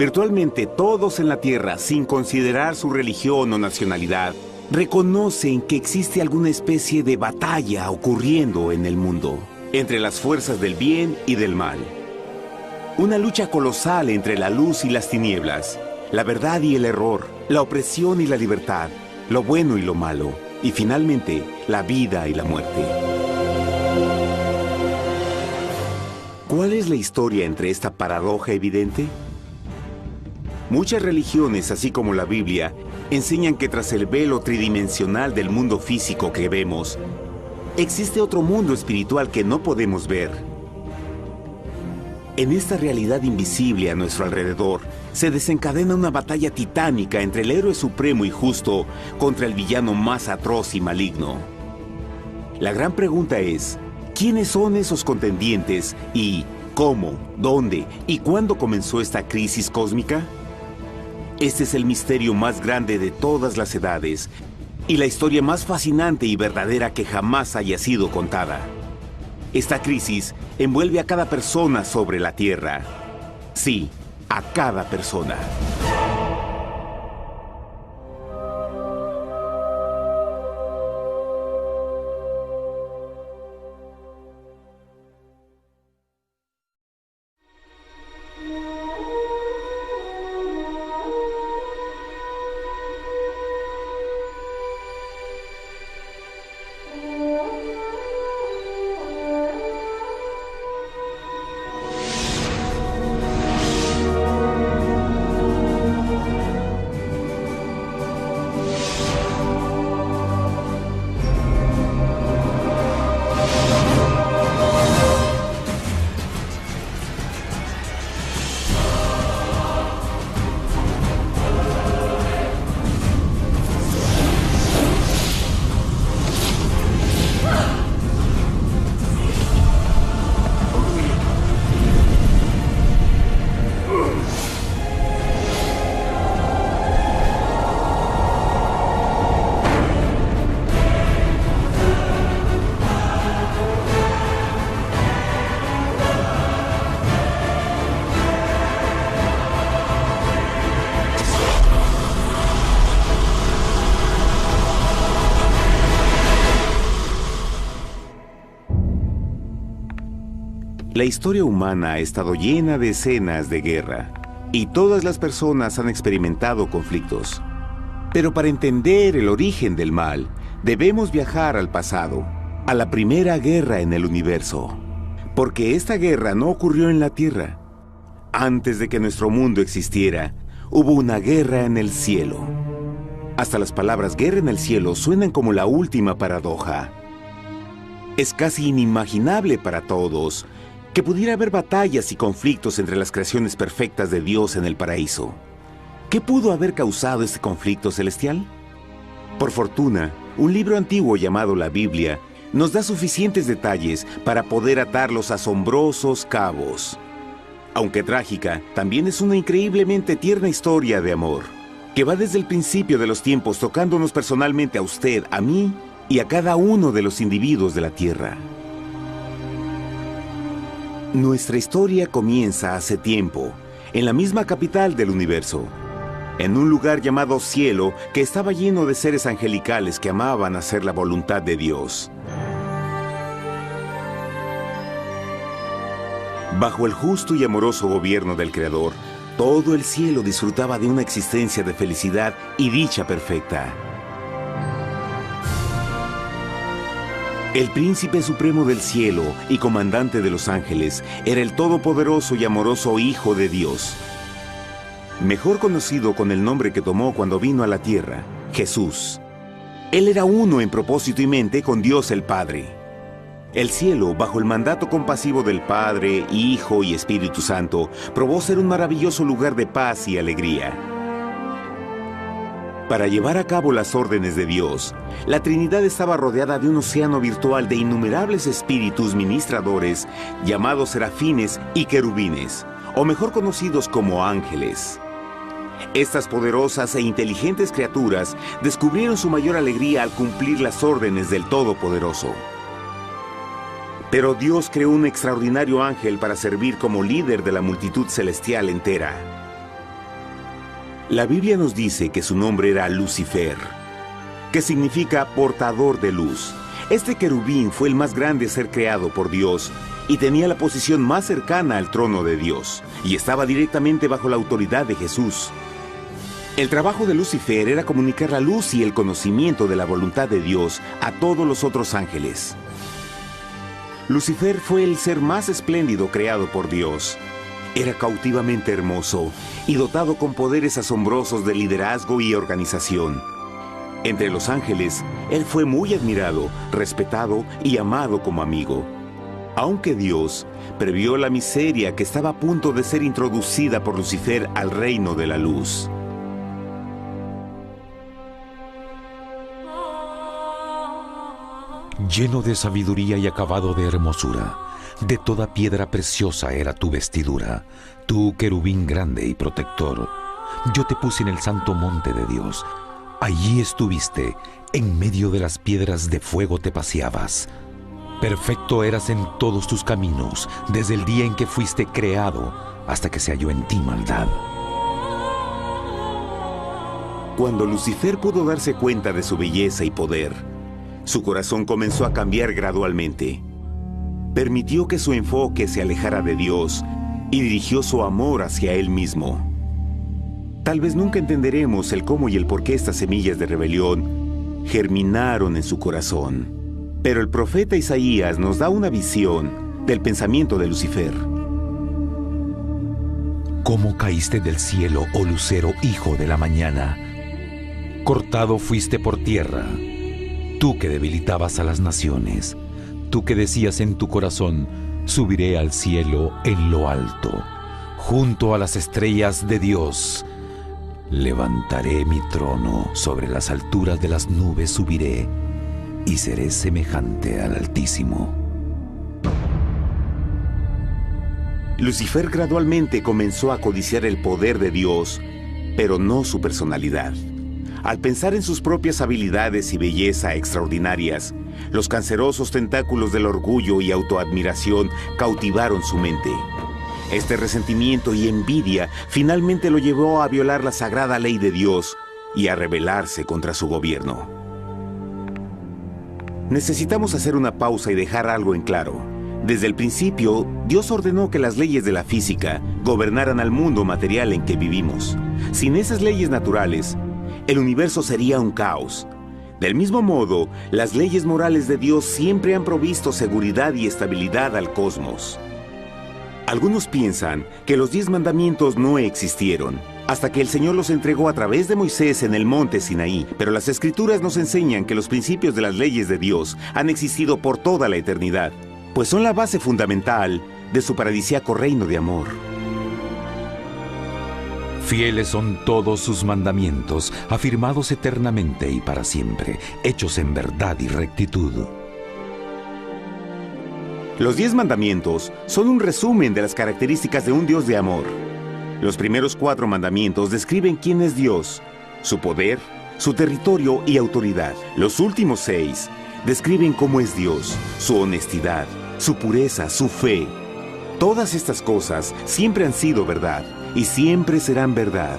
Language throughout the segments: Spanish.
Virtualmente todos en la Tierra, sin considerar su religión o nacionalidad, reconocen que existe alguna especie de batalla ocurriendo en el mundo, entre las fuerzas del bien y del mal. Una lucha colosal entre la luz y las tinieblas, la verdad y el error, la opresión y la libertad, lo bueno y lo malo, y finalmente, la vida y la muerte. ¿Cuál es la historia entre esta paradoja evidente? Muchas religiones, así como la Biblia, enseñan que tras el velo tridimensional del mundo físico que vemos, existe otro mundo espiritual que no podemos ver. En esta realidad invisible a nuestro alrededor, se desencadena una batalla titánica entre el héroe supremo y justo contra el villano más atroz y maligno. La gran pregunta es, ¿quiénes son esos contendientes y cómo, dónde y cuándo comenzó esta crisis cósmica? Este es el misterio más grande de todas las edades y la historia más fascinante y verdadera que jamás haya sido contada. Esta crisis envuelve a cada persona sobre la Tierra. Sí, a cada persona. La historia humana ha estado llena de escenas de guerra, y todas las personas han experimentado conflictos. Pero para entender el origen del mal, debemos viajar al pasado, a la primera guerra en el universo. Porque esta guerra no ocurrió en la Tierra. Antes de que nuestro mundo existiera, hubo una guerra en el cielo. Hasta las palabras guerra en el cielo suenan como la última paradoja. Es casi inimaginable para todos que pudiera haber batallas y conflictos entre las creaciones perfectas de Dios en el paraíso. ¿Qué pudo haber causado este conflicto celestial? Por fortuna, un libro antiguo llamado la Biblia nos da suficientes detalles para poder atar los asombrosos cabos. Aunque trágica, también es una increíblemente tierna historia de amor, que va desde el principio de los tiempos tocándonos personalmente a usted, a mí y a cada uno de los individuos de la Tierra. Nuestra historia comienza hace tiempo, en la misma capital del universo, en un lugar llamado Cielo que estaba lleno de seres angelicales que amaban hacer la voluntad de Dios. Bajo el justo y amoroso gobierno del Creador, todo el cielo disfrutaba de una existencia de felicidad y dicha perfecta. El príncipe supremo del cielo y comandante de los ángeles era el todopoderoso y amoroso Hijo de Dios, mejor conocido con el nombre que tomó cuando vino a la tierra, Jesús. Él era uno en propósito y mente con Dios el Padre. El cielo, bajo el mandato compasivo del Padre, Hijo y Espíritu Santo, probó ser un maravilloso lugar de paz y alegría. Para llevar a cabo las órdenes de Dios, la Trinidad estaba rodeada de un océano virtual de innumerables espíritus ministradores llamados serafines y querubines, o mejor conocidos como ángeles. Estas poderosas e inteligentes criaturas descubrieron su mayor alegría al cumplir las órdenes del Todopoderoso. Pero Dios creó un extraordinario ángel para servir como líder de la multitud celestial entera. La Biblia nos dice que su nombre era Lucifer, que significa portador de luz. Este querubín fue el más grande ser creado por Dios y tenía la posición más cercana al trono de Dios, y estaba directamente bajo la autoridad de Jesús. El trabajo de Lucifer era comunicar la luz y el conocimiento de la voluntad de Dios a todos los otros ángeles. Lucifer fue el ser más espléndido creado por Dios. Era cautivamente hermoso y dotado con poderes asombrosos de liderazgo y organización. Entre los ángeles, él fue muy admirado, respetado y amado como amigo. Aunque Dios previó la miseria que estaba a punto de ser introducida por Lucifer al reino de la luz. Lleno de sabiduría y acabado de hermosura, de toda piedra preciosa era tu vestidura, tú querubín grande y protector. Yo te puse en el santo monte de Dios. Allí estuviste, en medio de las piedras de fuego te paseabas. Perfecto eras en todos tus caminos, desde el día en que fuiste creado, hasta que se halló en ti maldad. Cuando Lucifer pudo darse cuenta de su belleza y poder, su corazón comenzó a cambiar gradualmente. Permitió que su enfoque se alejara de Dios y dirigió su amor hacia él mismo. Tal vez nunca entenderemos el cómo y el por qué estas semillas de rebelión germinaron en su corazón. Pero el profeta Isaías nos da una visión del pensamiento de Lucifer. ¿Cómo caíste del cielo, oh lucero, hijo de la mañana? Cortado fuiste por tierra, tú que debilitabas a las naciones, tú que decías en tu corazón, subiré al cielo en lo alto, junto a las estrellas de Dios. Levantaré mi trono, sobre las alturas de las nubes subiré, y seré semejante al Altísimo. Lucifer gradualmente comenzó a codiciar el poder de Dios, pero no su personalidad. Al pensar en sus propias habilidades y belleza extraordinarias, los cancerosos tentáculos del orgullo y autoadmiración cautivaron su mente. Este resentimiento y envidia finalmente lo llevó a violar la sagrada ley de Dios y a rebelarse contra su gobierno. Necesitamos hacer una pausa y dejar algo en claro. Desde el principio, Dios ordenó que las leyes de la física gobernaran al mundo material en que vivimos. Sin esas leyes naturales, el universo sería un caos. Del mismo modo, las leyes morales de Dios siempre han provisto seguridad y estabilidad al cosmos. Algunos piensan que los 10 mandamientos no existieron, hasta que el Señor los entregó a través de Moisés en el monte Sinaí. Pero las Escrituras nos enseñan que los principios de las leyes de Dios han existido por toda la eternidad, pues son la base fundamental de su paradisíaco reino de amor. Fieles son todos sus mandamientos, afirmados eternamente y para siempre, hechos en verdad y rectitud. Los 10 mandamientos son un resumen de las características de un Dios de amor. Los primeros 4 mandamientos describen quién es Dios, su poder, su territorio y autoridad. Los últimos 6 describen cómo es Dios, su honestidad, su pureza, su fe. Todas estas cosas siempre han sido verdad y siempre serán verdad.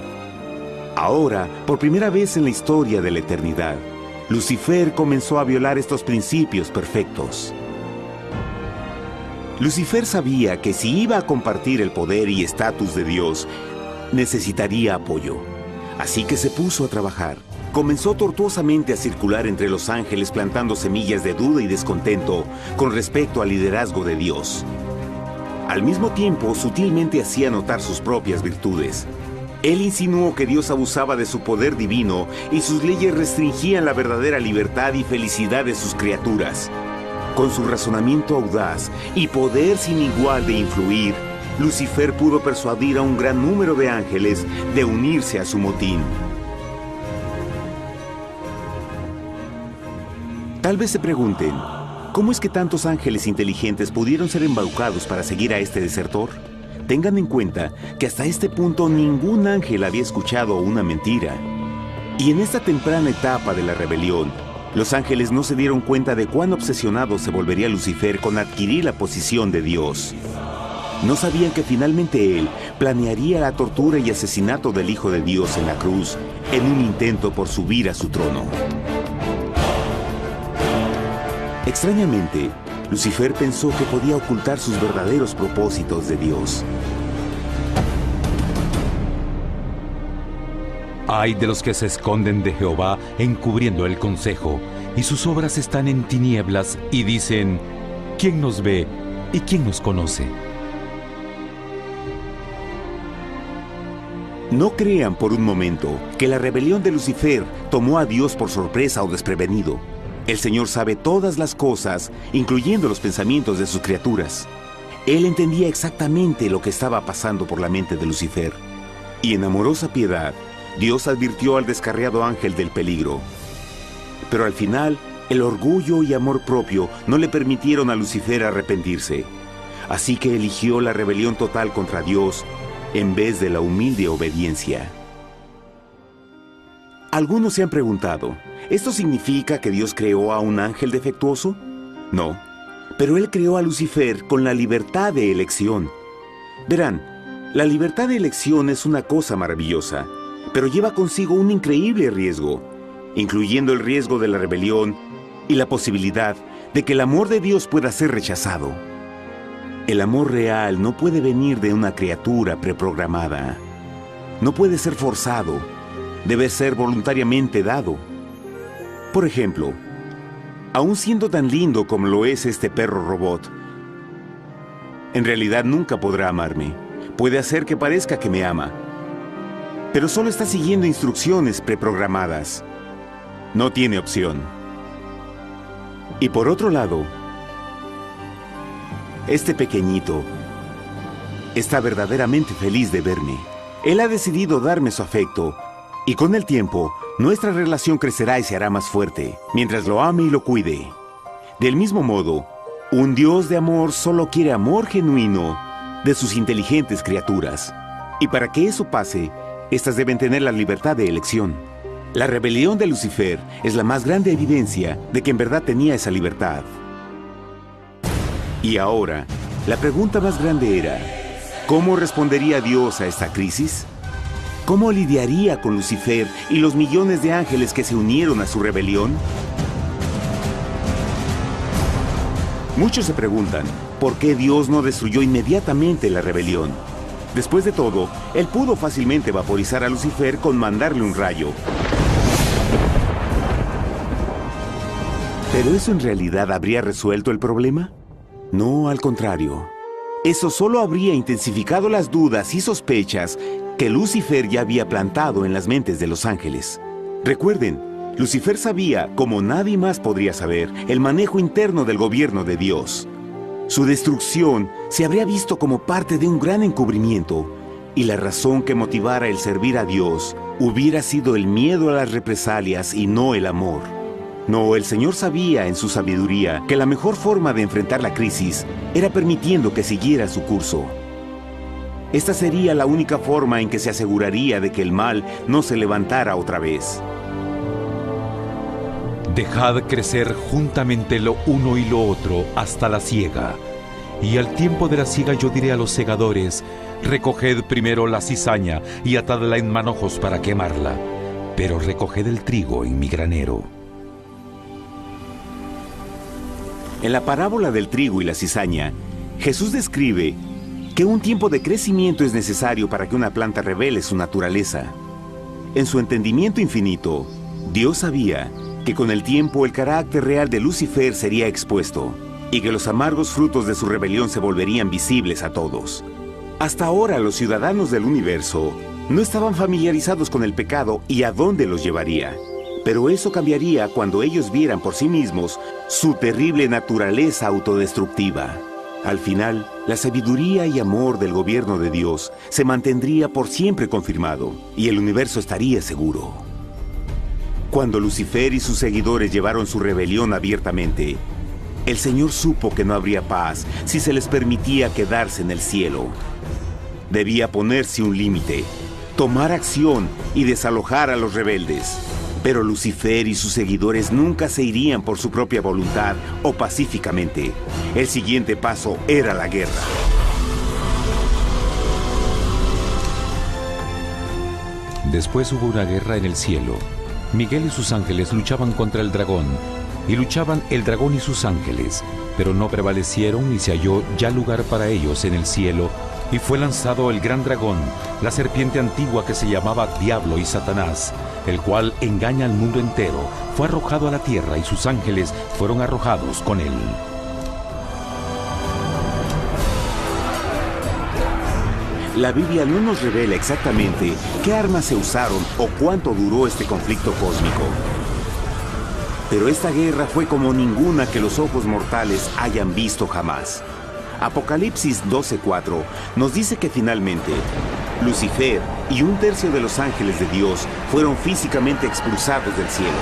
Ahora, por primera vez en la historia de la eternidad, Lucifer comenzó a violar estos principios perfectos. Lucifer sabía que si iba a compartir el poder y estatus de Dios, necesitaría apoyo. Así que se puso a trabajar. Comenzó tortuosamente a circular entre los ángeles plantando semillas de duda y descontento con respecto al liderazgo de Dios. Al mismo tiempo, sutilmente hacía notar sus propias virtudes. Él insinuó que Dios abusaba de su poder divino y sus leyes restringían la verdadera libertad y felicidad de sus criaturas. Con su razonamiento audaz y poder sin igual de influir, Lucifer pudo persuadir a un gran número de ángeles de unirse a su motín. Tal vez se pregunten, ¿cómo es que tantos ángeles inteligentes pudieron ser embaucados para seguir a este desertor? Tengan en cuenta que hasta este punto ningún ángel había escuchado una mentira. Y en esta temprana etapa de la rebelión, los ángeles no se dieron cuenta de cuán obsesionado se volvería Lucifer con adquirir la posición de Dios. No sabían que finalmente él planearía la tortura y asesinato del Hijo de Dios en la cruz en un intento por subir a su trono. Extrañamente, Lucifer pensó que podía ocultar sus verdaderos propósitos de Dios. Ay de los que se esconden de Jehová encubriendo el consejo, y sus obras están en tinieblas y dicen: ¿quién nos ve y quién nos conoce? No crean por un momento que la rebelión de Lucifer tomó a Dios por sorpresa o desprevenido. El Señor sabe todas las cosas, incluyendo los pensamientos de sus criaturas. Él entendía exactamente lo que estaba pasando por la mente de Lucifer. Y en amorosa piedad, Dios advirtió al descarriado ángel del peligro. Pero al final, el orgullo y amor propio no le permitieron a Lucifer arrepentirse. Así que eligió la rebelión total contra Dios en vez de la humilde obediencia. Algunos se han preguntado, ¿esto significa que Dios creó a un ángel defectuoso? No, pero Él creó a Lucifer con la libertad de elección. Verán, la libertad de elección es una cosa maravillosa, pero lleva consigo un increíble riesgo, incluyendo el riesgo de la rebelión y la posibilidad de que el amor de Dios pueda ser rechazado. El amor real no puede venir de una criatura preprogramada. No puede ser forzado. Debe ser voluntariamente dado. Por ejemplo, aun siendo tan lindo como lo es este perro robot, en realidad nunca podrá amarme. Puede hacer que parezca que me ama, pero solo está siguiendo instrucciones preprogramadas. No tiene opción. Y por otro lado, este pequeñito está verdaderamente feliz de verme. Él ha decidido darme su afecto, y con el tiempo, nuestra relación crecerá y se hará más fuerte, mientras lo ame y lo cuide. Del mismo modo, un Dios de amor solo quiere amor genuino de sus inteligentes criaturas. Y para que eso pase, estas deben tener la libertad de elección. La rebelión de Lucifer es la más grande evidencia de que en verdad tenía esa libertad. Y ahora, la pregunta más grande era, ¿cómo respondería Dios a esta crisis? ¿Cómo lidiaría con Lucifer y los millones de ángeles que se unieron a su rebelión? Muchos se preguntan, ¿por qué Dios no destruyó inmediatamente la rebelión? Después de todo, Él pudo fácilmente vaporizar a Lucifer con mandarle un rayo. ¿Pero eso en realidad habría resuelto el problema? No, al contrario. Eso solo habría intensificado las dudas y sospechas que Lucifer ya había plantado en las mentes de los ángeles. Recuerden, Lucifer sabía, como nadie más podría saber, el manejo interno del gobierno de Dios. Su destrucción se habría visto como parte de un gran encubrimiento, y la razón que motivara el servir a Dios hubiera sido el miedo a las represalias y no el amor. No, el Señor sabía en su sabiduría que la mejor forma de enfrentar la crisis era permitiendo que siguiera su curso. Esta sería la única forma en que se aseguraría de que el mal no se levantara otra vez. Dejad crecer juntamente lo uno y lo otro hasta la siega. Y al tiempo de la siega yo diré a los segadores: recoged primero la cizaña y atadla en manojos para quemarla, pero recoged el trigo en mi granero. En la parábola del trigo y la cizaña, Jesús describe que un tiempo de crecimiento es necesario para que una planta revele su naturaleza. En su entendimiento infinito, Dios sabía que con el tiempo el carácter real de Lucifer sería expuesto y que los amargos frutos de su rebelión se volverían visibles a todos. Hasta ahora los ciudadanos del universo no estaban familiarizados con el pecado y a dónde los llevaría. Pero eso cambiaría cuando ellos vieran por sí mismos su terrible naturaleza autodestructiva. Al final, la sabiduría y amor del gobierno de Dios se mantendría por siempre confirmado y el universo estaría seguro. Cuando Lucifer y sus seguidores llevaron su rebelión abiertamente, el Señor supo que no habría paz si se les permitía quedarse en el cielo. Debía ponerse un límite, tomar acción y desalojar a los rebeldes. Pero Lucifer y sus seguidores nunca se irían por su propia voluntad o pacíficamente. El siguiente paso era la guerra. Después hubo una guerra en el cielo. Miguel y sus ángeles luchaban contra el dragón, y luchaban el dragón y sus ángeles, pero no prevalecieron y se halló ya lugar para ellos en el cielo, y fue lanzado el gran dragón, la serpiente antigua que se llamaba Diablo y Satanás, el cual engaña al mundo entero. Fue arrojado a la tierra y sus ángeles fueron arrojados con él. La Biblia no nos revela exactamente qué armas se usaron o cuánto duró este conflicto cósmico. Pero esta guerra fue como ninguna que los ojos mortales hayan visto jamás. Apocalipsis 12:4 nos dice que finalmente Lucifer y un tercio de los ángeles de Dios fueron físicamente expulsados del cielo.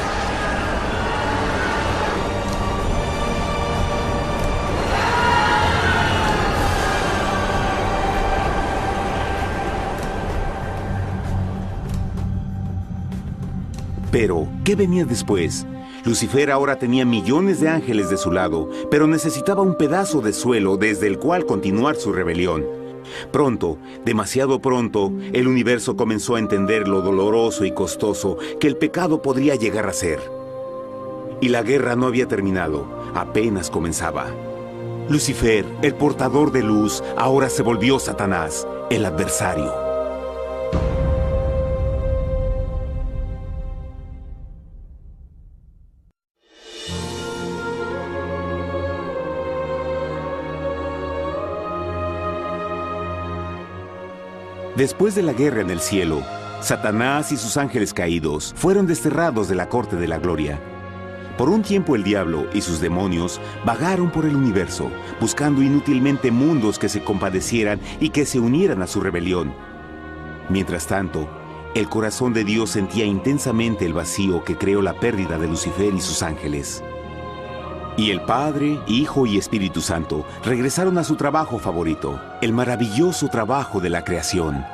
Pero, ¿qué venía después? Lucifer ahora tenía millones de ángeles de su lado, pero necesitaba un pedazo de suelo desde el cual continuar su rebelión. Pronto, demasiado pronto, el universo comenzó a entender lo doloroso y costoso que el pecado podría llegar a ser. Y la guerra no había terminado, apenas comenzaba. Lucifer, el portador de luz, ahora se volvió Satanás, el adversario. Después de la guerra en el cielo, Satanás y sus ángeles caídos fueron desterrados de la corte de la gloria. Por un tiempo el diablo y sus demonios vagaron por el universo, buscando inútilmente mundos que se compadecieran y que se unieran a su rebelión. Mientras tanto, el corazón de Dios sentía intensamente el vacío que creó la pérdida de Lucifer y sus ángeles. Y el Padre, Hijo y Espíritu Santo regresaron a su trabajo favorito, el maravilloso trabajo de la creación.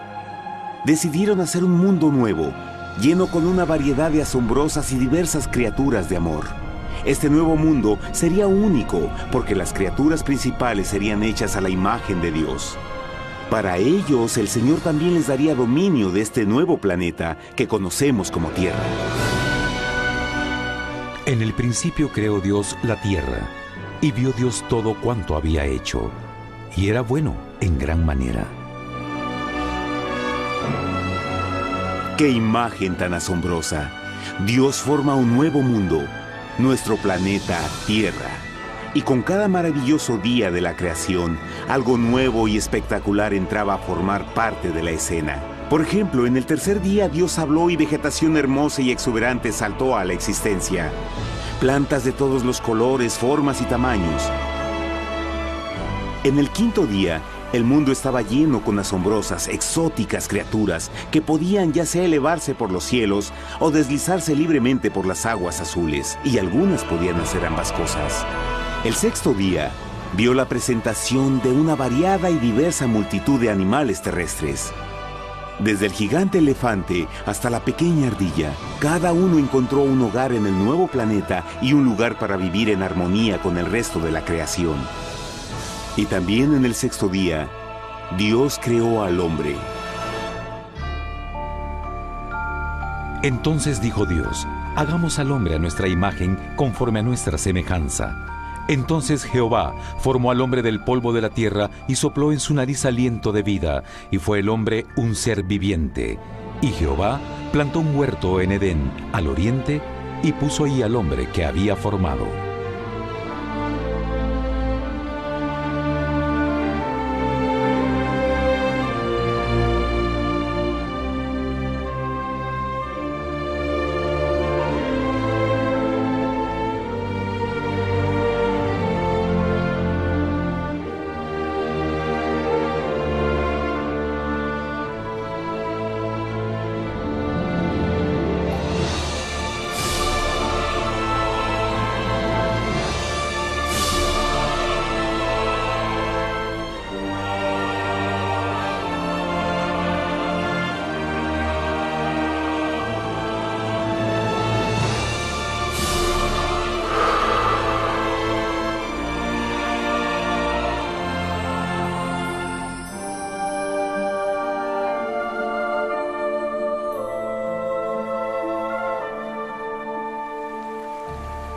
Decidieron hacer un mundo nuevo, lleno con una variedad de asombrosas y diversas criaturas de amor. Este nuevo mundo sería único, porque las criaturas principales serían hechas a la imagen de Dios. Para ellos, el Señor también les daría dominio de este nuevo planeta que conocemos como Tierra. En el principio creó Dios la tierra, y vio Dios todo cuanto había hecho, y era bueno en gran manera. ¡Qué imagen tan asombrosa! Dios forma un nuevo mundo, nuestro planeta Tierra. Y con cada maravilloso día de la creación, algo nuevo y espectacular entraba a formar parte de la escena. Por ejemplo, en el tercer día Dios habló y vegetación hermosa y exuberante saltó a la existencia. Plantas de todos los colores, formas y tamaños. En el quinto día, el mundo estaba lleno con asombrosas, exóticas criaturas que podían ya sea elevarse por los cielos o deslizarse libremente por las aguas azules, y algunas podían hacer ambas cosas. El sexto día vio la presentación de una variada y diversa multitud de animales terrestres. Desde el gigante elefante hasta la pequeña ardilla, cada uno encontró un hogar en el nuevo planeta y un lugar para vivir en armonía con el resto de la creación. Y también en el sexto día, Dios creó al hombre. Entonces dijo Dios: hagamos al hombre a nuestra imagen, conforme a nuestra semejanza. Entonces Jehová formó al hombre del polvo de la tierra y sopló en su nariz aliento de vida, y fue el hombre un ser viviente. Y Jehová plantó un huerto en Edén, al oriente, y puso ahí al hombre que había formado.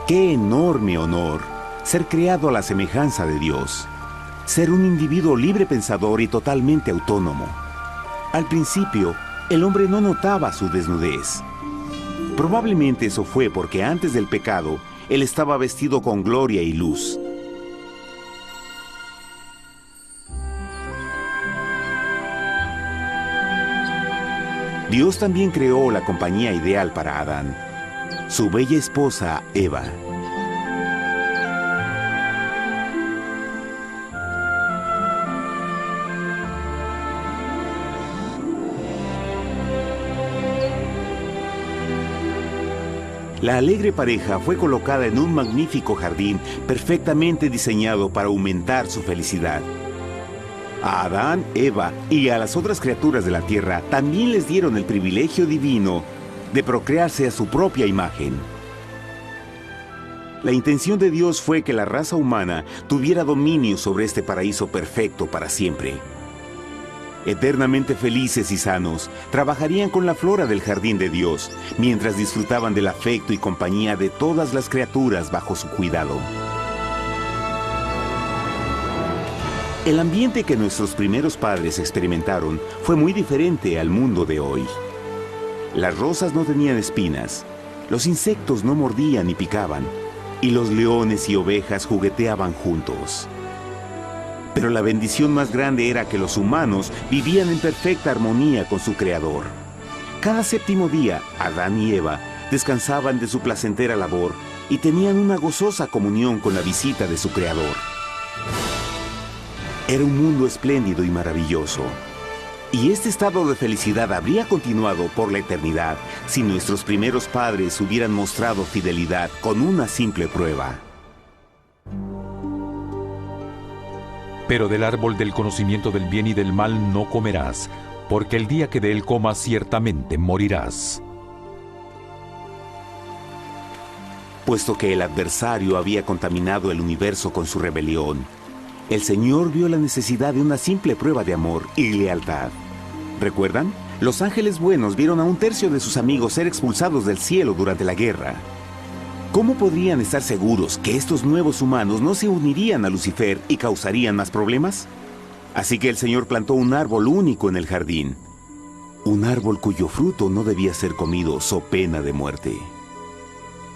¡Qué enorme honor! Ser creado a la semejanza de Dios. Ser un individuo libre pensador y totalmente autónomo. Al principio, el hombre no notaba su desnudez. Probablemente eso fue porque antes del pecado, él estaba vestido con gloria y luz. Dios también creó la compañía ideal para Adán, su bella esposa Eva. La alegre pareja fue colocada en un magnífico jardín perfectamente diseñado para aumentar su felicidad. A Adán, Eva y a las otras criaturas de la tierra también les dieron el privilegio divino de procrearse a su propia imagen. La intención de Dios fue que la raza humana tuviera dominio sobre este paraíso perfecto para siempre. Eternamente felices y sanos, trabajarían con la flora del jardín de Dios, mientras disfrutaban del afecto y compañía de todas las criaturas bajo su cuidado. El ambiente que nuestros primeros padres experimentaron fue muy diferente al mundo de hoy. Las rosas no tenían espinas, los insectos no mordían ni picaban, y los leones y ovejas jugueteaban juntos. Pero la bendición más grande era que los humanos vivían en perfecta armonía con su Creador. Cada séptimo día, Adán y Eva descansaban de su placentera labor y tenían una gozosa comunión con la visita de su Creador. Era un mundo espléndido y maravilloso. Y este estado de felicidad habría continuado por la eternidad si nuestros primeros padres hubieran mostrado fidelidad con una simple prueba. Pero del árbol del conocimiento del bien y del mal no comerás, porque el día que de él comas ciertamente morirás. Puesto que el adversario había contaminado el universo con su rebelión, el Señor vio la necesidad de una simple prueba de amor y lealtad. ¿Recuerdan? Los ángeles buenos vieron a un tercio de sus amigos ser expulsados del cielo durante la guerra. ¿Cómo podrían estar seguros que estos nuevos humanos no se unirían a Lucifer y causarían más problemas? Así que el Señor plantó un árbol único en el jardín. Un árbol cuyo fruto no debía ser comido so pena de muerte.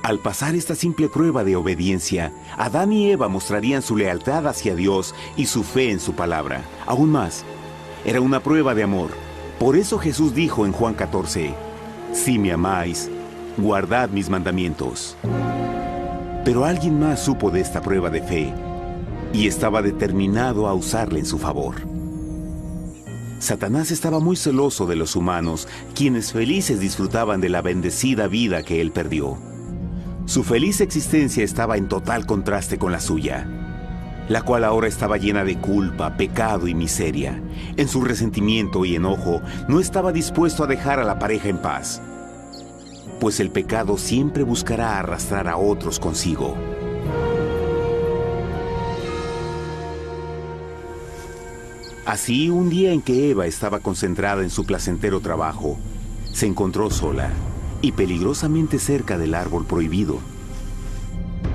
Al pasar esta simple prueba de obediencia, Adán y Eva mostrarían su lealtad hacia Dios y su fe en su palabra. Aún más, era una prueba de amor. Por eso Jesús dijo en Juan 14, «Si me amáis, guardad mis mandamientos». Pero alguien más supo de esta prueba de fe y estaba determinado a usarla en su favor. Satanás estaba muy celoso de los humanos, quienes felices disfrutaban de la bendecida vida que él perdió. Su feliz existencia estaba en total contraste con la suya, la cual ahora estaba llena de culpa, pecado y miseria. En su resentimiento y enojo, no estaba dispuesto a dejar a la pareja en paz, pues el pecado siempre buscará arrastrar a otros consigo. Así, un día en que Eva estaba concentrada en su placentero trabajo, se encontró sola y peligrosamente cerca del árbol prohibido.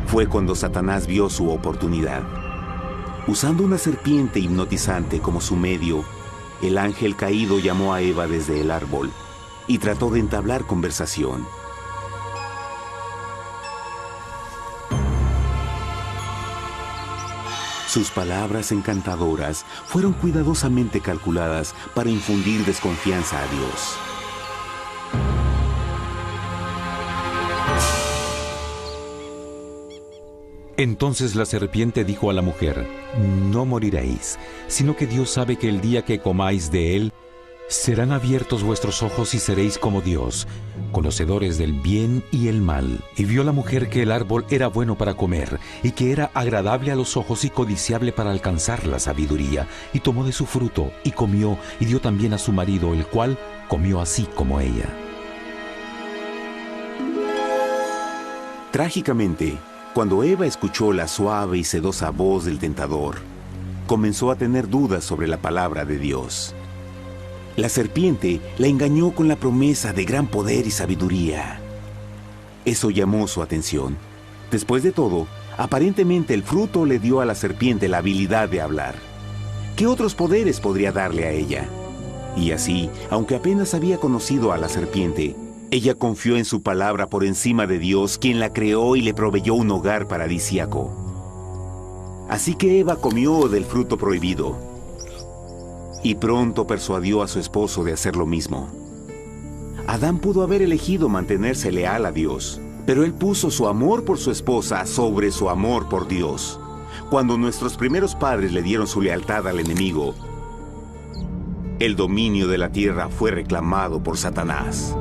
Fue cuando Satanás vio su oportunidad. Usando una serpiente hipnotizante como su medio, el ángel caído llamó a Eva desde el árbol y trató de entablar conversación. Sus palabras encantadoras fueron cuidadosamente calculadas para infundir desconfianza a Dios. Entonces la serpiente dijo a la mujer, «No moriréis, sino que Dios sabe que el día que comáis de él, serán abiertos vuestros ojos y seréis como Dios, conocedores del bien y el mal». Y vio la mujer que el árbol era bueno para comer, y que era agradable a los ojos y codiciable para alcanzar la sabiduría, y tomó de su fruto, y comió, y dio también a su marido, el cual comió así como ella. Trágicamente, cuando Eva escuchó la suave y sedosa voz del tentador, comenzó a tener dudas sobre la palabra de Dios. La serpiente la engañó con la promesa de gran poder y sabiduría. Eso llamó su atención, Después de todo, aparentemente el fruto le dio a la serpiente la habilidad de hablar. ¿Qué otros poderes podría darle a ella? Y así, aunque apenas había conocido a la serpiente, ella confió en su palabra por encima de Dios, quien la creó y le proveyó un hogar paradisíaco. Así que Eva comió del fruto prohibido y pronto persuadió a su esposo de hacer lo mismo. Adán pudo haber elegido mantenerse leal a Dios, pero él puso su amor por su esposa sobre su amor por Dios. Cuando nuestros primeros padres le dieron su lealtad al enemigo, el dominio de la tierra fue reclamado por Satanás.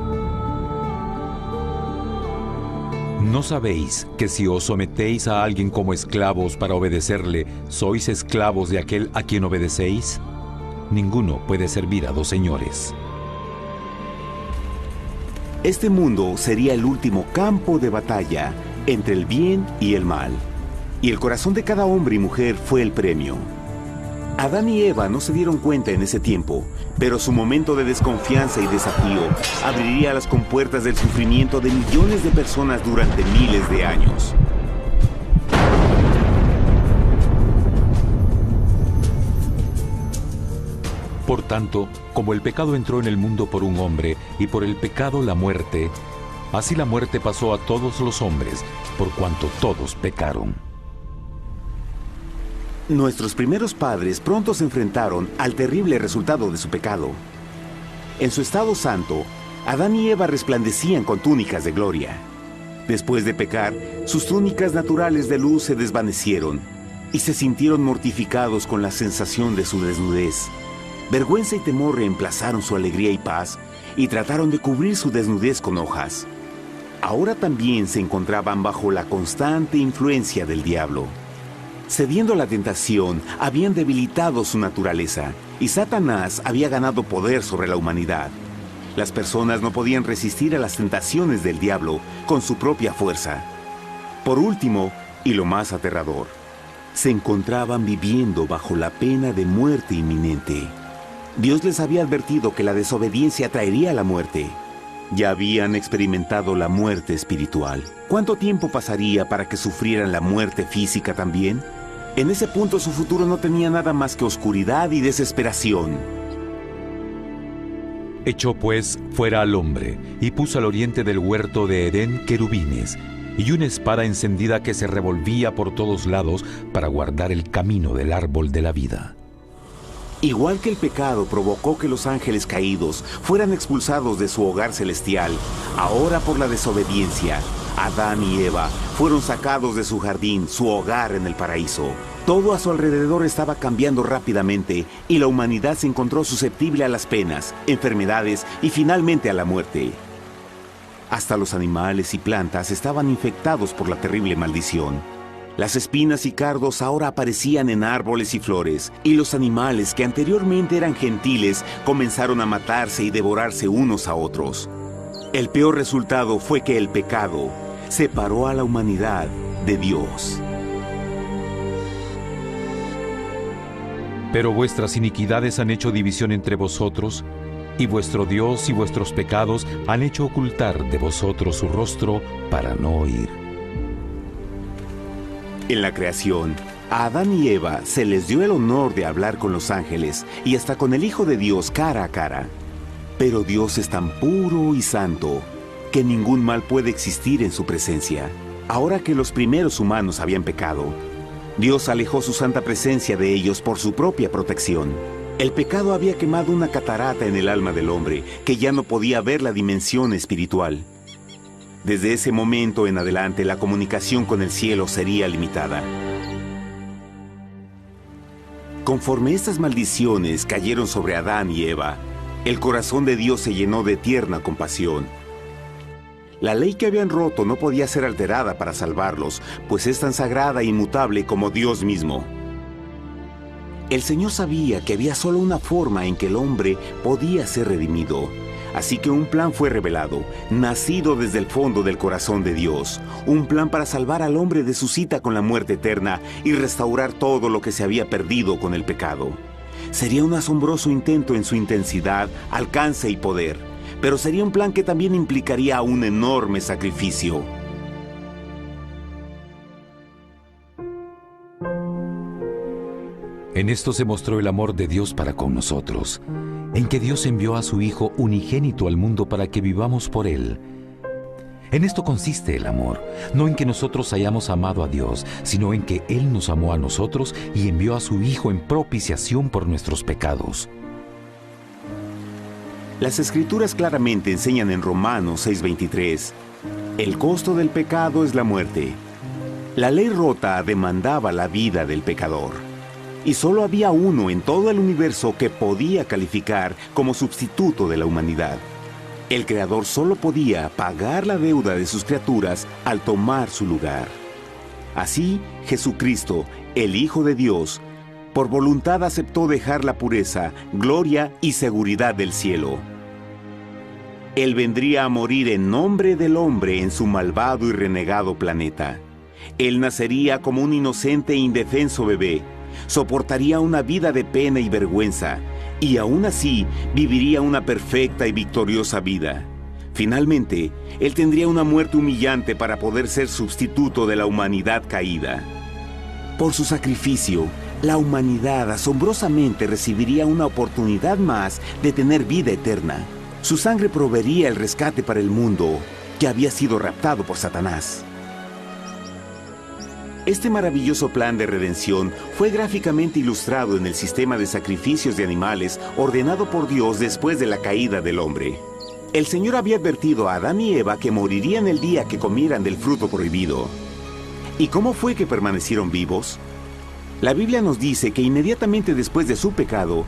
¿No sabéis que si os sometéis a alguien como esclavos para obedecerle, sois esclavos de aquel a quien obedecéis? Ninguno puede servir a dos señores. Este mundo sería el último campo de batalla entre el bien y el mal. Y el corazón de cada hombre y mujer fue el premio. Adán y Eva no se dieron cuenta en ese tiempo, pero su momento de desconfianza y desafío abriría las compuertas del sufrimiento de millones de personas durante miles de años. Por tanto, como el pecado entró en el mundo por un hombre, y por el pecado la muerte, así la muerte pasó a todos los hombres, por cuanto todos pecaron. Nuestros primeros padres pronto se enfrentaron al terrible resultado de su pecado. En su estado santo, Adán y Eva resplandecían con túnicas de gloria. Después de pecar, sus túnicas naturales de luz se desvanecieron y se sintieron mortificados con la sensación de su desnudez. Vergüenza y temor reemplazaron su alegría y paz y trataron de cubrir su desnudez con hojas. Ahora también se encontraban bajo la constante influencia del diablo. Cediendo a la tentación, habían debilitado su naturaleza y Satanás había ganado poder sobre la humanidad. Las personas no podían resistir a las tentaciones del diablo con su propia fuerza. Por último, y lo más aterrador, se encontraban viviendo bajo la pena de muerte inminente. Dios les había advertido que la desobediencia traería la muerte. Ya habían experimentado la muerte espiritual. ¿Cuánto tiempo pasaría para que sufrieran la muerte física también? En ese punto su futuro no tenía nada más que oscuridad y desesperación. Echó pues fuera al hombre, y puso al oriente del huerto de Edén querubines, y una espada encendida que se revolvía por todos lados para guardar el camino del árbol de la vida. Igual que el pecado provocó que los ángeles caídos fueran expulsados de su hogar celestial, ahora por la desobediencia, Adán y Eva fueron sacados de su jardín, su hogar en el paraíso. Todo a su alrededor estaba cambiando rápidamente y la humanidad se encontró susceptible a las penas, enfermedades y finalmente a la muerte. Hasta los animales y plantas estaban infectados por la terrible maldición. Las espinas y cardos ahora aparecían en árboles y flores, y los animales que anteriormente eran gentiles comenzaron a matarse y devorarse unos a otros. El peor resultado fue que el pecado separó a la humanidad de Dios. Pero vuestras iniquidades han hecho división entre vosotros, y vuestro Dios y vuestros pecados han hecho ocultar de vosotros su rostro para no oír. En la creación, a Adán y Eva se les dio el honor de hablar con los ángeles y hasta con el Hijo de Dios cara a cara. Pero Dios es tan puro y santo que ningún mal puede existir en su presencia. Ahora que los primeros humanos habían pecado, Dios alejó su santa presencia de ellos por su propia protección. El pecado había quemado una catarata en el alma del hombre que ya no podía ver la dimensión espiritual. Desde ese momento en adelante, la comunicación con el cielo sería limitada. Conforme estas maldiciones cayeron sobre Adán y Eva, el corazón de Dios se llenó de tierna compasión. La ley que habían roto no podía ser alterada para salvarlos, pues es tan sagrada e inmutable como Dios mismo. El Señor sabía que había solo una forma en que el hombre podía ser redimido. Así que un plan fue revelado, nacido desde el fondo del corazón de Dios. Un plan para salvar al hombre de su cita con la muerte eterna y restaurar todo lo que se había perdido con el pecado. Sería un asombroso intento en su intensidad, alcance y poder, pero sería un plan que también implicaría un enorme sacrificio. En esto se mostró el amor de Dios para con nosotros, en que Dios envió a su Hijo unigénito al mundo para que vivamos por Él. En esto consiste el amor, no en que nosotros hayamos amado a Dios, sino en que Él nos amó a nosotros y envió a su Hijo en propiciación por nuestros pecados. Las Escrituras claramente enseñan en Romanos 6:23, el costo del pecado es la muerte. La ley rota demandaba la vida del pecador. Y solo había uno en todo el universo que podía calificar como sustituto de la humanidad. El Creador solo podía pagar la deuda de sus criaturas al tomar su lugar. Así, Jesucristo, el Hijo de Dios, por voluntad aceptó dejar la pureza, gloria y seguridad del cielo. Él vendría a morir en nombre del hombre en su malvado y renegado planeta. Él nacería como un inocente e indefenso bebé, soportaría una vida de pena y vergüenza, y aún así viviría una perfecta y victoriosa vida. Finalmente, Él tendría una muerte humillante para poder ser sustituto de la humanidad caída. Por su sacrificio, la humanidad asombrosamente recibiría una oportunidad más de tener vida eterna. Su sangre proveería el rescate para el mundo que había sido raptado por Satanás. Este maravilloso plan de redención fue gráficamente ilustrado en el sistema de sacrificios de animales ordenado por Dios después de la caída del hombre. El Señor había advertido a Adán y Eva que morirían el día que comieran del fruto prohibido. ¿Y cómo fue que permanecieron vivos? La Biblia nos dice que inmediatamente después de su pecado,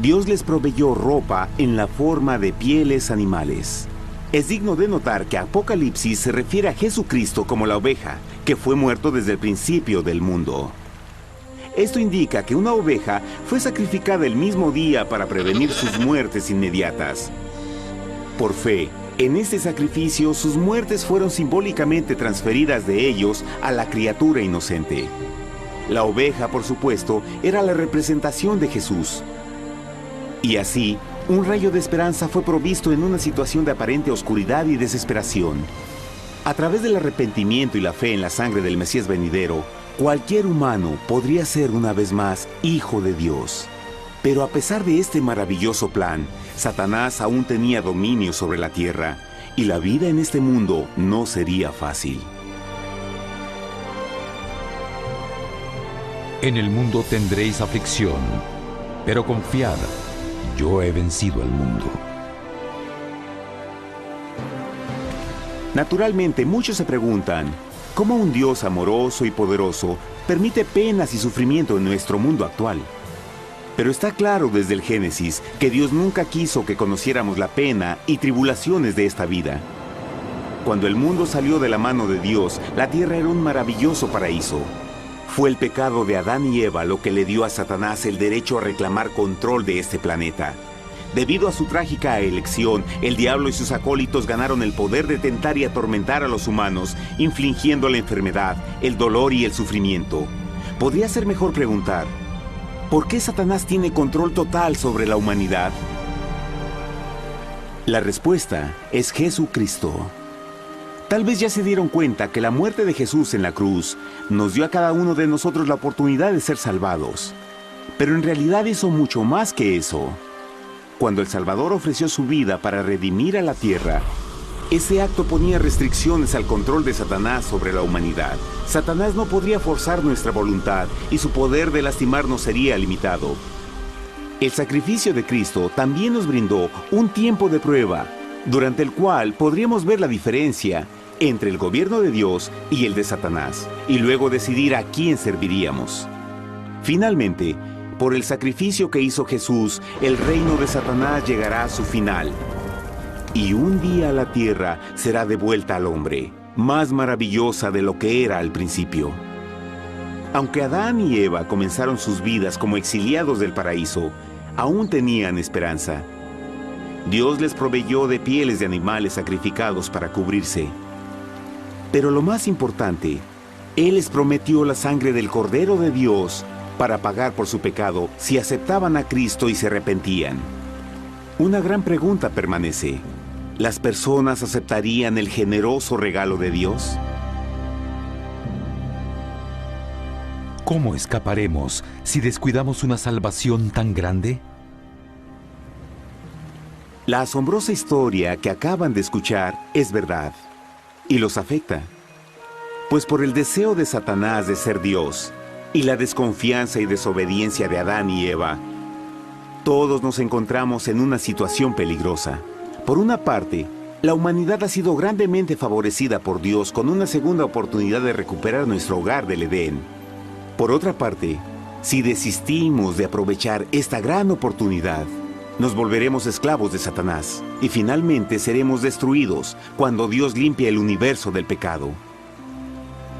Dios les proveyó ropa en la forma de pieles animales. Es digno de notar que Apocalipsis se refiere a Jesucristo como la oveja, que fue muerto desde el principio del mundo. Esto indica que una oveja fue sacrificada el mismo día para prevenir sus muertes inmediatas. Por fe, en este sacrificio sus muertes fueron simbólicamente transferidas de ellos a la criatura inocente. La oveja, por supuesto, era la representación de Jesús. Y así, un rayo de esperanza fue provisto en una situación de aparente oscuridad y desesperación. A través del arrepentimiento y la fe en la sangre del Mesías venidero, cualquier humano podría ser una vez más hijo de Dios. Pero a pesar de este maravilloso plan, Satanás aún tenía dominio sobre la tierra, y la vida en este mundo no sería fácil. En el mundo tendréis aflicción, pero confiad, yo he vencido al mundo. Naturalmente, muchos se preguntan, ¿cómo un Dios amoroso y poderoso permite penas y sufrimiento en nuestro mundo actual? Pero está claro desde el Génesis que Dios nunca quiso que conociéramos la pena y tribulaciones de esta vida. Cuando el mundo salió de la mano de Dios, la tierra era un maravilloso paraíso. Fue el pecado de Adán y Eva lo que le dio a Satanás el derecho a reclamar control de este planeta. Debido a su trágica elección, el diablo y sus acólitos ganaron el poder de tentar y atormentar a los humanos, infligiendo la enfermedad, el dolor y el sufrimiento. Podría ser mejor preguntar, ¿por qué Satanás tiene control total sobre la humanidad? La respuesta es Jesucristo. Tal vez ya se dieron cuenta que la muerte de Jesús en la cruz nos dio a cada uno de nosotros la oportunidad de ser salvados. Pero en realidad hizo mucho más que eso. Cuando el Salvador ofreció su vida para redimir a la tierra, ese acto ponía restricciones al control de Satanás sobre la humanidad. Satanás no podría forzar nuestra voluntad y su poder de lastimarnos sería limitado. El sacrificio de Cristo también nos brindó un tiempo de prueba, durante el cual podríamos ver la diferencia entre el gobierno de Dios y el de Satanás, y luego decidir a quién serviríamos. Finalmente, por el sacrificio que hizo Jesús, el reino de Satanás llegará a su final. Y un día la tierra será devuelta al hombre, más maravillosa de lo que era al principio. Aunque Adán y Eva comenzaron sus vidas como exiliados del paraíso, aún tenían esperanza. Dios les proveyó de pieles de animales sacrificados para cubrirse. Pero lo más importante, Él les prometió la sangre del Cordero de Dios para pagar por su pecado si aceptaban a Cristo y se arrepentían. Una gran pregunta permanece: ¿las personas aceptarían el generoso regalo de Dios? ¿Cómo escaparemos si descuidamos una salvación tan grande? La asombrosa historia que acaban de escuchar es verdad y los afecta. Pues por el deseo de Satanás de ser Dios y la desconfianza y desobediencia de Adán y Eva, todos nos encontramos en una situación peligrosa. Por una parte, la humanidad ha sido grandemente favorecida por Dios con una segunda oportunidad de recuperar nuestro hogar del Edén. Por otra parte, si desistimos de aprovechar esta gran oportunidad, nos volveremos esclavos de Satanás y finalmente seremos destruidos cuando Dios limpie el universo del pecado.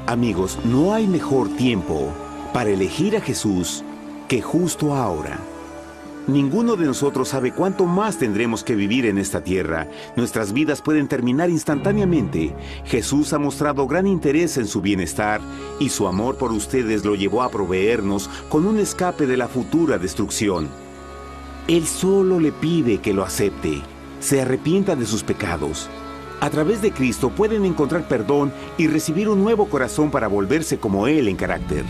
Amigos, no hay mejor tiempo para elegir a Jesús que justo ahora. Ninguno de nosotros sabe cuánto más tendremos que vivir en esta tierra. Nuestras vidas pueden terminar instantáneamente. Jesús ha mostrado gran interés en su bienestar y su amor por ustedes lo llevó a proveernos con un escape de la futura destrucción. Él solo le pide que lo acepte, se arrepienta de sus pecados. A través de Cristo pueden encontrar perdón y recibir un nuevo corazón para volverse como Él en carácter.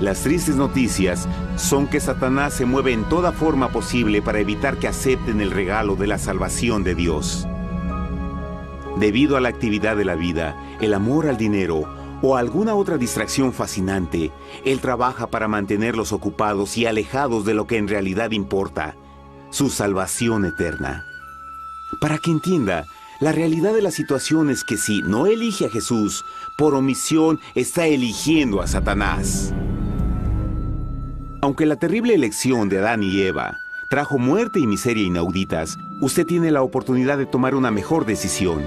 Las tristes noticias son que Satanás se mueve en toda forma posible para evitar que acepten el regalo de la salvación de Dios. Debido a la actividad de la vida, el amor al dinero o alguna otra distracción fascinante, Él trabaja para mantenerlos ocupados y alejados de lo que en realidad importa, su salvación eterna. Para que entienda, la realidad de la situación es que si no elige a Jesús, por omisión está eligiendo a Satanás. Aunque la terrible elección de Adán y Eva trajo muerte y miseria inauditas, usted tiene la oportunidad de tomar una mejor decisión.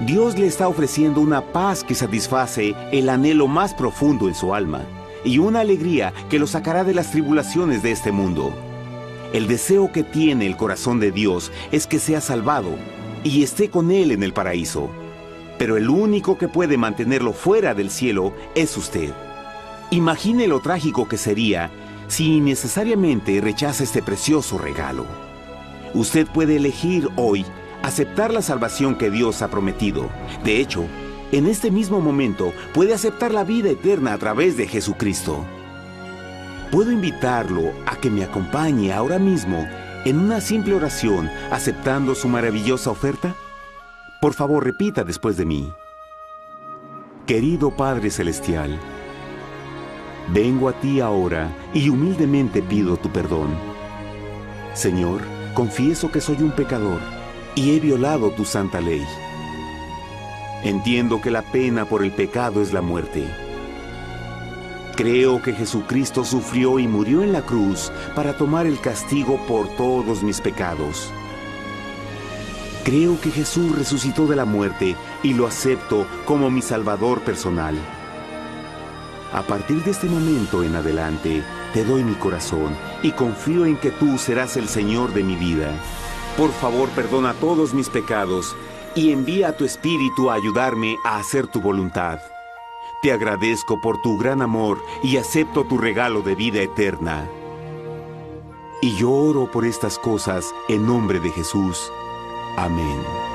Dios le está ofreciendo una paz que satisface el anhelo más profundo en su alma y una alegría que lo sacará de las tribulaciones de este mundo. El deseo que tiene el corazón de Dios es que sea salvado y esté con Él en el paraíso. Pero el único que puede mantenerlo fuera del cielo es usted. Imagine lo trágico que sería si innecesariamente rechaza este precioso regalo. Usted puede elegir hoy aceptar la salvación que Dios ha prometido. De hecho, en este mismo momento puede aceptar la vida eterna a través de Jesucristo. ¿Puedo invitarlo a que me acompañe ahora mismo en una simple oración aceptando su maravillosa oferta? Por favor, repita después de mí. Querido Padre Celestial, vengo a ti ahora y humildemente pido tu perdón. Señor, confieso que soy un pecador y he violado tu santa ley. Entiendo que la pena por el pecado es la muerte. Creo que Jesucristo sufrió y murió en la cruz para tomar el castigo por todos mis pecados. Creo que Jesús resucitó de la muerte y lo acepto como mi Salvador personal. A partir de este momento en adelante, te doy mi corazón y confío en que tú serás el Señor de mi vida. Por favor, perdona todos mis pecados y envía a tu Espíritu a ayudarme a hacer tu voluntad. Te agradezco por tu gran amor y acepto tu regalo de vida eterna. Y yo oro por estas cosas en nombre de Jesús. Amén.